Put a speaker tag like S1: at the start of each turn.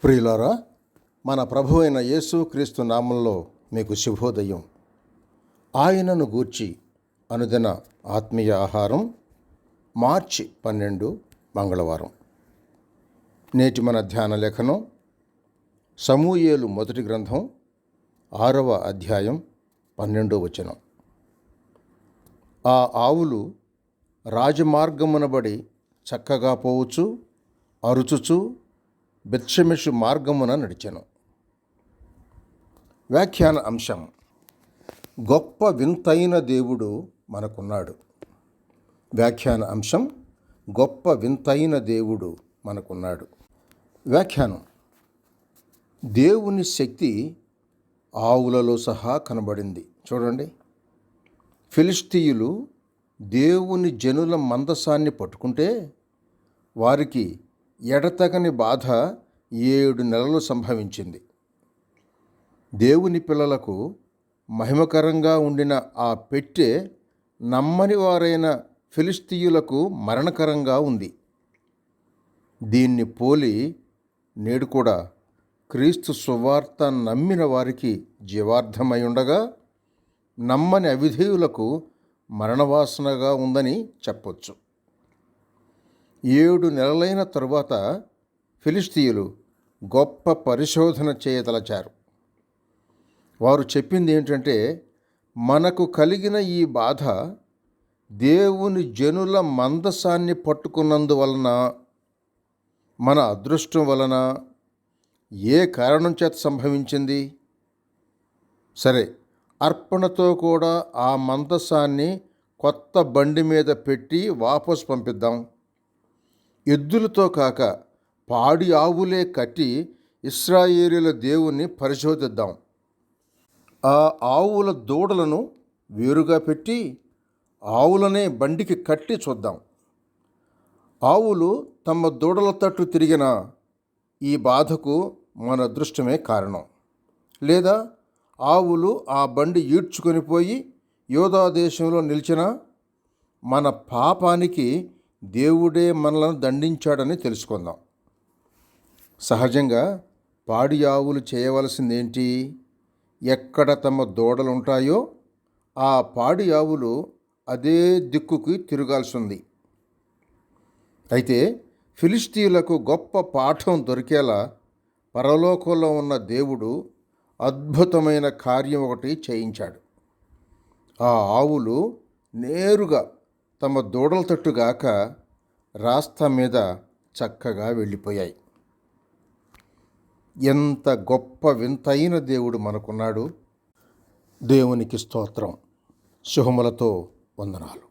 S1: ప్రియులారా, మన ప్రభు అయిన యేసు క్రీస్తు నామంలో మీకు శుభోదయం. ఆయనను గూర్చి అనుదిన ఆత్మీయ ఆహారం, మార్చి 12 మంగళవారం. నేటి మన ధ్యాన లేఖనం సమూయేలు మొదటి గ్రంథం 6వ అధ్యాయం 12వ వచనం. ఆ ఆవులు రాజమార్గమునబడి చక్కగా పోవచ్చు, అరుచుచు బెత్షెమెషు మార్గమున నడిచెను. వ్యాఖ్యాన అంశం: గొప్ప వింతైన దేవుడు మనకున్నాడు. వ్యాఖ్యాన అంశం: గొప్ప వింతైన దేవుడు మనకున్నాడు. వ్యాఖ్యానం: దేవుని శక్తి ఆవులలో సహా కనబడింది. చూడండి, ఫిలిష్తీయులు దేవుని జనుల మందసాన్ని పట్టుకుంటే వారికి ఎడతెగని బాధ 7 నెలలు సంభవించింది. దేవుని పిల్లలకు మహిమకరంగా ఉండిన ఆ పెట్టె నమ్మని వారైన ఫిలిష్తీయులకు మరణకరంగా ఉంది. దీన్ని పోలి నేడు కూడా క్రీస్తు సువార్త నమ్మిన వారికి జీవార్థమై ఉండగా, నమ్మని అవిధేయులకు మరణవాసనగా ఉందని చెప్పొచ్చు. 7 నెలలైన తరువాత ఫిలిష్తీయులు గొప్ప పరిశోధన చేయదలచారు. వారు చెప్పింది ఏంటంటే, మనకు కలిగిన ఈ బాధ దేవుని జనుల మందసాన్ని పట్టుకున్నందువలన, మన అదృష్టం వలన, ఏ కారణం చేత సంభవించింది? సరే, అర్పణతో కూడా ఆ మందసాన్ని కొత్త బండి మీద పెట్టి వాపసు పంపిద్దాం. ఎద్దులతో కాక పాడి ఆవులే కట్టి ఇశ్రాయేలీయుల దేవుణ్ణి పరిశోధిద్దాం. ఆ ఆవుల దూడలను వేరుగా పెట్టి ఆవులనే బండికి కట్టి చూద్దాం. ఆవులు తమ దూడల తట్టు తిరిగిన ఈ బాధకు మన అదృష్టమే కారణం. లేదా ఆవులు ఆ బండి ఈడ్చుకొని పోయి యోధా దేశంలో నిలిచిన మన పాపానికి దేవుడే మనలను దండించాడని తెలుసుకుందాం. సహజంగా పాడి ఆవులు చేయవలసిందేంటి? ఎక్కడ తమ దూడలుంటాయో ఆ పాడి ఆవులు అదే దిక్కుకి తిరగాల్సి ఉంది. అయితే ఫిలిష్తీయులకు గొప్ప పాఠం దొరికేలా పరలోకంలో ఉన్న దేవుడు అద్భుతమైన కార్యం ఒకటి చేయించాడు. ఆ ఆవులు నేరుగా తమ దూడల తట్టుగాక రాస్తా మీద చక్కగా వెళ్ళిపోయాయి. ఎంత గొప్ప వింతైన దేవుడు మనకున్నాడు. దేవునికి స్తోత్రం. శుభములతో వందనాలు.